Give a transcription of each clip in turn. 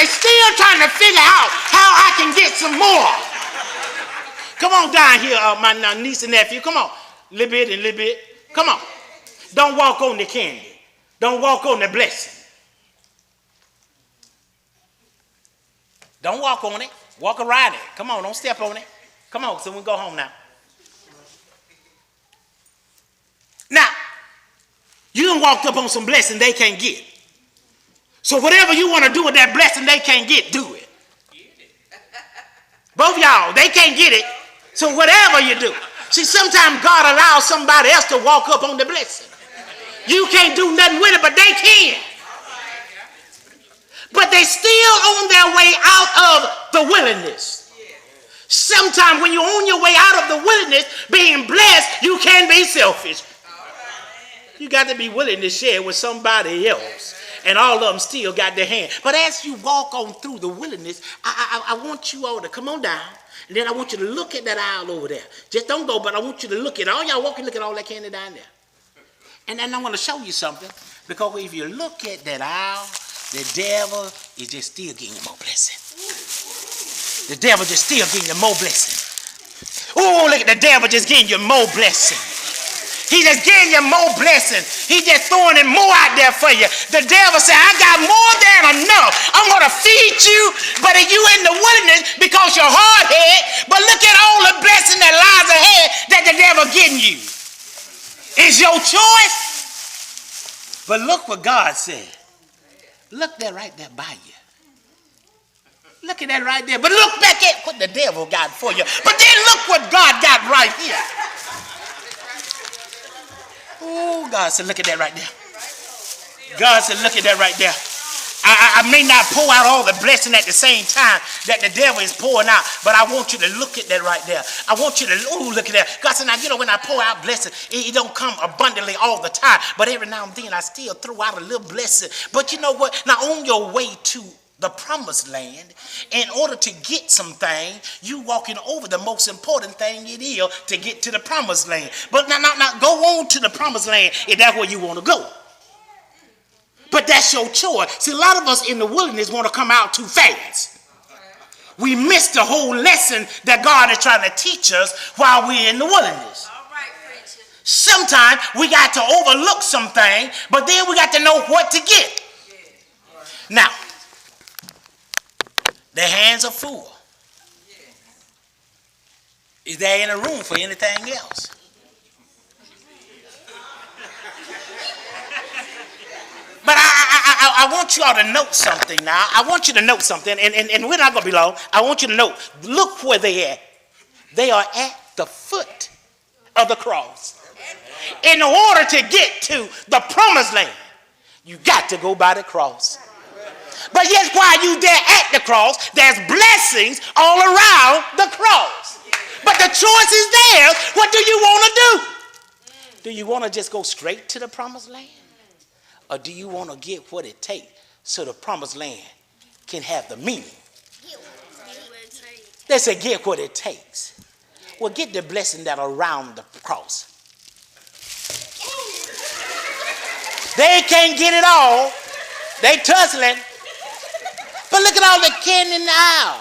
they still trying to figure out how I can get some more. Come on down here, my niece and nephew. Come on. Little bit and little bit. Come on. Don't walk on the candy. Don't walk on the blessing. Don't walk on it. Walk around it. Come on, don't step on it. Come on, so we go home now. Now, you done walked up on some blessing they can't get. So whatever you want to do with that blessing they can't get, do it. Both y'all, they can't get it. So whatever you do. See, sometimes God allows somebody else to walk up on the blessing. You can't do nothing with it, but they can. But they still on their way out of the wilderness. Sometimes when you're on your way out of the wilderness, being blessed, you can be selfish. You got to be willing to share with somebody else. And all of them still got their hand. But as you walk on through the wilderness, I want you all to come on down. And then I want you to look at that aisle over there. Just don't go, but I want you to look at all y'all walking, look at all that candy down there. And then I want to show you something. Because if you look at that aisle, the devil is just still getting you more blessing. The devil just still getting you more blessing. Oh, look at the devil just getting you more blessing. He just getting you more blessing. He just throwing it more out there for you. The devil said, I got more than enough. I'm going to feed you, but you in the wilderness because you're hard-headed. But look at all the blessing that lies ahead that the devil getting you. It's your choice. But look what God said. Look there right there by you. Look at that right there. But look back at what the devil got for you. But then look what God got right here. Oh, God said, look at that right there. God said, look at that right there. I may not pour out all the blessing at the same time that the devil is pouring out, but I want you to look at that right there. I want you to, look at that. God said, now, you know, when I pour out blessing, it don't come abundantly all the time, but every now and then I still throw out a little blessing. But you know what? Now, on your way to the promised land, in order to get something, you walking over the most important thing it is to get to the promised land. But now go on to the promised land if that's where you want to go. But that's your choice. See, a lot of us in the wilderness want to come out too fast. We miss the whole lesson that God is trying to teach us while we're in the wilderness. Sometimes we got to overlook something, but then we got to know what to get. Now, their hands are full. Is there any room for anything else? But I want you all to note something now. I want you to note something, and we're not going to be long. I want you to note, look where they're at. They are at the foot of the cross. In order to get to the promised land, you got to go by the cross. But yet while you there at the cross, there's blessings all around the cross. But the choice is theirs. What do you want to do? Do you want to just go straight to the promised land? Or do you want to get what it takes so the promised land can have the meaning? They say get what it takes. Well, get the blessing that are around the cross. They can't get it all. They tussling. But look at all the candy in the aisle.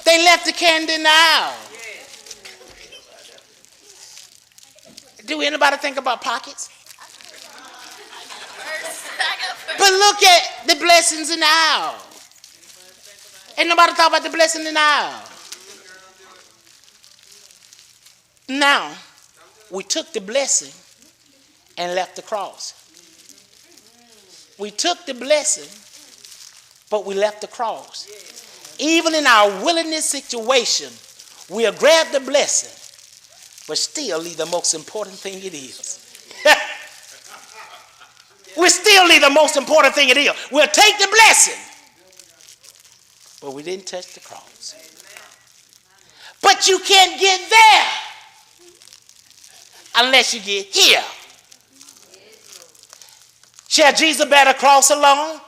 They left the candy in the aisle. Do anybody think about pockets? But look at the blessings in the aisle. Ain't nobody talk about the blessing in the aisle. Now, we took the blessing and left the cross. We took the blessing, but we left the cross. Even in our wilderness situation, we'll grab the blessing, but still leave the most important thing it is. We still leave the most important thing it is. We'll take the blessing, but we didn't touch the cross. But you can't get there unless you get here. Shall Jesus bear the cross alone,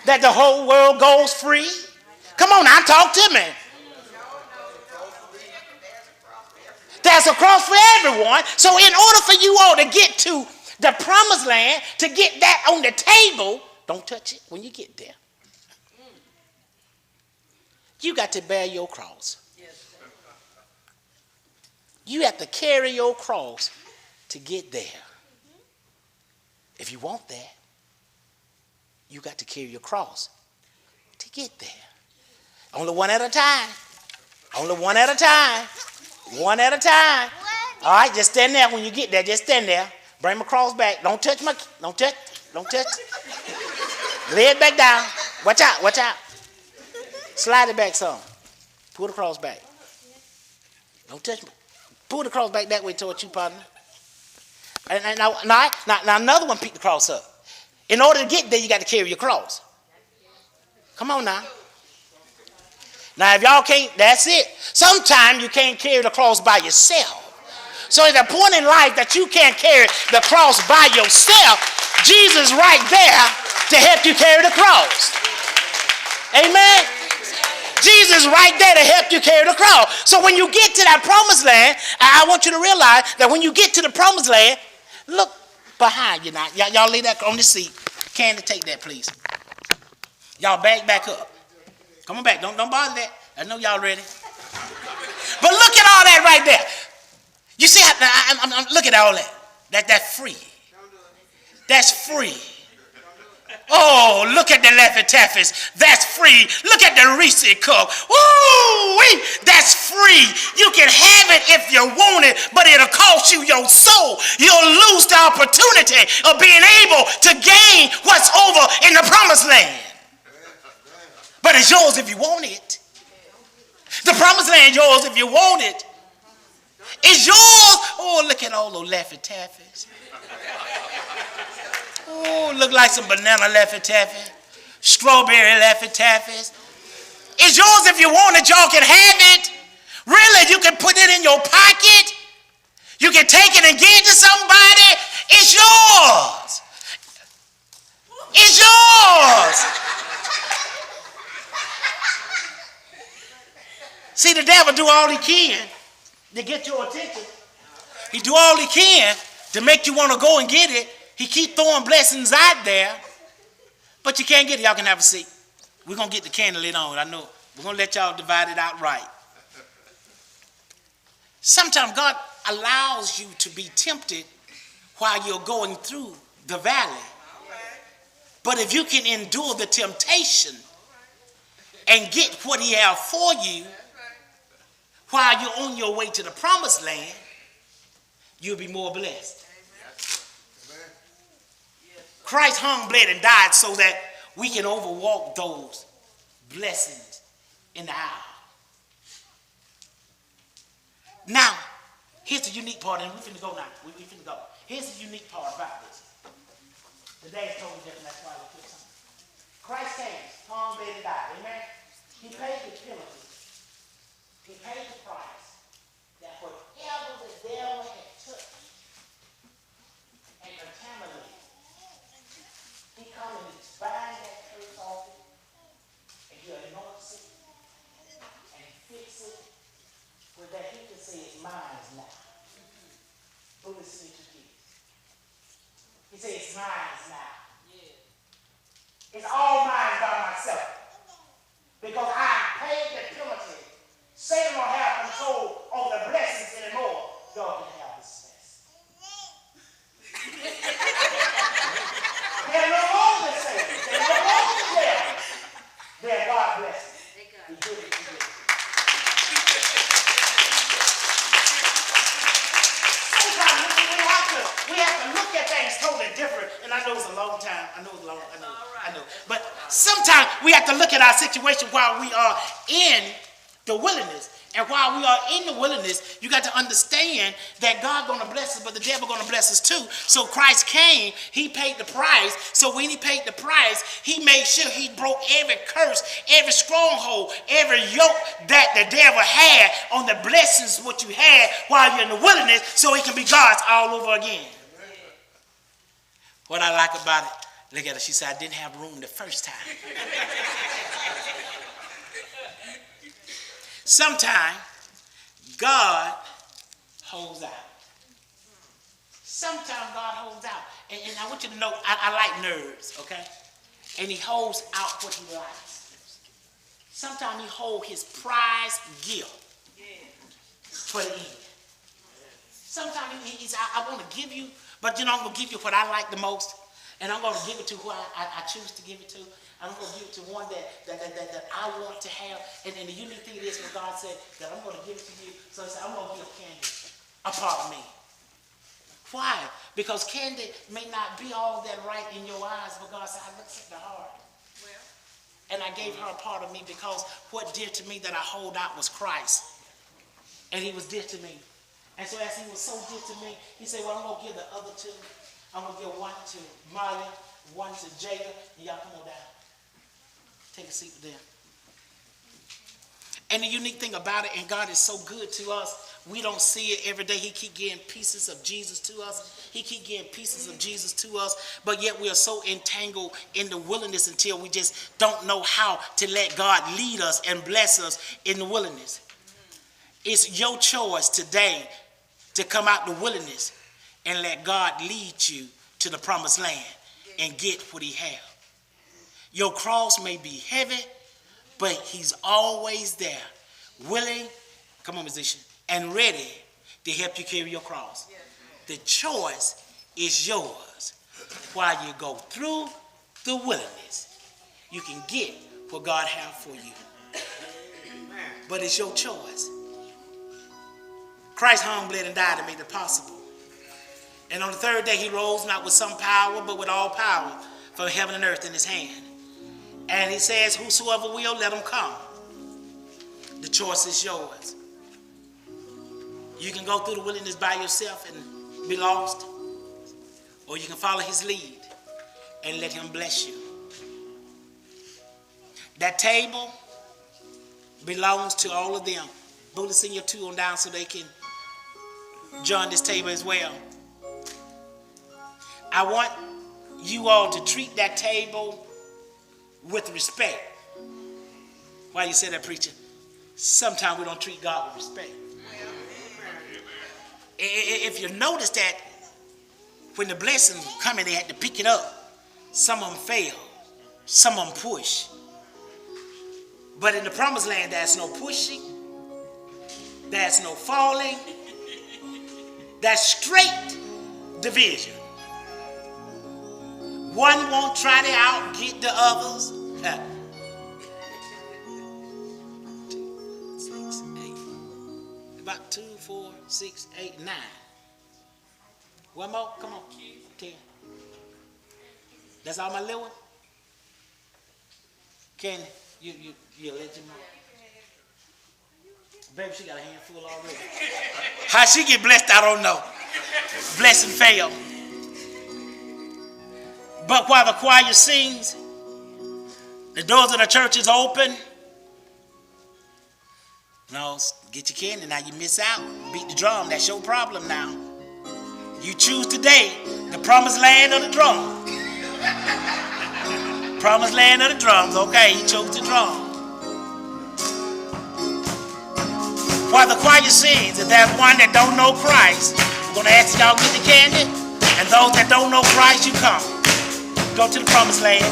that the whole world goes free? Come on now, talk to me. There's a cross for everyone. So in order for you all to get to the promised land, to get that on the table, don't touch it when you get there. You got to bear your cross. You have to carry your cross to get there. If you want that, you got to carry your cross to get there. Only one at a time. Only one at a time. One at a time. All right, just stand there. When you get there, just stand there. Bring my cross back. Don't touch. Lay it back down. Watch out. Slide it back some. Pull the cross back. Don't touch me. Pull the cross back that way towards you, partner. And now another one pick the cross up. In order to get there, you got to carry your cross. Come on now. Now, if y'all can't, that's it. Sometimes you can't carry the cross by yourself. So at a point in life that you can't carry the cross by yourself, Jesus right there to help you carry the cross. Amen. Jesus right there to help you carry the cross. So when you get to that promised land, I want you to realize that when you get to the promised land, look behind you now. Y'all lay that on the seat. Candy, take that, please. Y'all back up. Come on back. Don't bother that. I know y'all ready. But look at all that right there. You see, I'm look at all that. That's free. That's free. Oh, look at the Laffy Taffies. That's free. Look at the Reese cup. Woo! That's free. You can have it if you want it, but it'll cost you your soul. You'll lose the opportunity of being able to gain what's over in the promised land. But it's yours if you want it. The promised land is yours if you want it. It's yours. Oh, look at all those Laffy Taffies. Oh, look like some banana Laffy Taffy, strawberry Laffy Taffies. It's yours if you want it. Y'all can have it. Really, you can put it in your pocket. You can take it and give it to somebody. It's yours. It's yours. See, the devil do all he can to get your attention. He do all he can to make you want to go and get it. He keep throwing blessings out there, but you can't get it. Y'all can have a seat. We're going to get the candle lit on. I know. We're going to let y'all divide it out right. Sometimes God allows you to be tempted while you're going through the valley. But if you can endure the temptation and get what he has for you while you're on your way to the promised land, you'll be more blessed. Christ hung, bled, and died so that we can overwalk those blessings in the aisle. Now, here's the unique part, and we're finna go now. We're finna go. Here's the unique part about this. The dad told me that, and that's why we put something. Christ came, hung, bled, and died. Amen? He paid the penalty. He paid the price that whatever the devil had took and contaminated, he come and bind that curse off it, and he anoints it, and he fix it, where that he can say it's mine now. Go listen to Jesus. He says it's mine now. It's all mine by myself. Because I paid the penalty. Satan don't have control over the blessings anymore. God can have this mess. They're no longer Satan. They're no longer devil. They're God blessed. He did it to you. Sometimes we have to look at things totally different. And I know it's a long time. I know. But sometimes we have to look at our situation while we are in the wilderness. And while we are in the wilderness, you got to understand that God's going to bless us, but the devil going to bless us too. So Christ came, he paid the price. So when he paid the price, he made sure he broke every curse, every stronghold, every yoke that the devil had on the blessings what you had while you're in the wilderness, so it can be God's all over again. What I like about it, look at her, she said, I didn't have room the first time. Sometimes God holds out. Sometimes God holds out. And I want you to know, I like nerves, okay? And he holds out what he likes. Sometimes he hold his prize gift for the end. Sometimes he says, I want to give you, but I'm going to give you what I like the most, and I'm going to give it to who I choose to give it to. I'm going to give it to one that I want to have. And the unique thing is when God said that I'm going to give it to you. So he said, I'm going to give Candy a part of me. Why? Because Candy may not be all that right in your eyes, but God said, I look at the heart. And I gave her a part of me because what dear to me that I hold out was Christ. And he was dear to me. And so as he was so dear to me, he said, well, I'm going to give the other two. I'm going to give one to Maya, one to Jada, and y'all come on down. Take a seat with them. And the unique thing about it, and God is so good to us, we don't see it every day. He keep getting pieces of Jesus to us. He keep getting pieces of Jesus to us, but yet we are so entangled in the wilderness until we just don't know how to let God lead us and bless us in the wilderness. It's your choice today to come out the wilderness and let God lead you to the promised land and get what he has. Your cross may be heavy, but he's always there, willing, come on musician, and ready to help you carry your cross. The choice is yours. While you go through the wilderness, you can get what God has for you. But it's your choice. Christ hung, bled, and died to make it possible. And on the third day he rose, not with some power, but with all power from heaven and earth in his hand. And he says, whosoever will, let him come. The choice is yours. You can go through the wilderness by yourself and be lost, or you can follow his lead and let him bless you. That table belongs to all of them. Buddha, send your two on down so they can join this table as well. I want you all to treat that table with respect. Why you say that, preacher? Sometimes we don't treat God with respect. If you notice that when the blessings were coming, they had to pick it up. Some of them failed. Some of them pushed. But in the promised land, there's no pushing. There's no falling. That's straight division. One won't try to outget the others. 2, 6, 8. About 2, 4, 6, 8, 9. One more? Come on. 10. That's all my little one? Can you let your mom? Baby, she got a handful already. How she get blessed, I don't know. Blessing fail. But while the choir sings, the doors of the church is open. No, get your candy. Now you miss out. Beat the drum. That's your problem now. You choose today the promised land or the drum. Promised land or the drums. Okay, you chose the drum. While the choir sings, if there's one that don't know Christ, I'm going to ask y'all to get the candy. And those that don't know Christ, you come. Go to the promised land.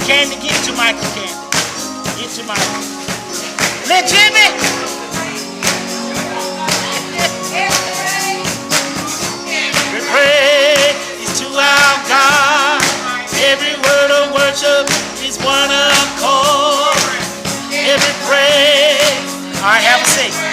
Candy, get to Michael, Candy. Get to Michael. Let Jimmy. We pray is to our God. Every word of worship is one accord. Every praise. All right, have a seat.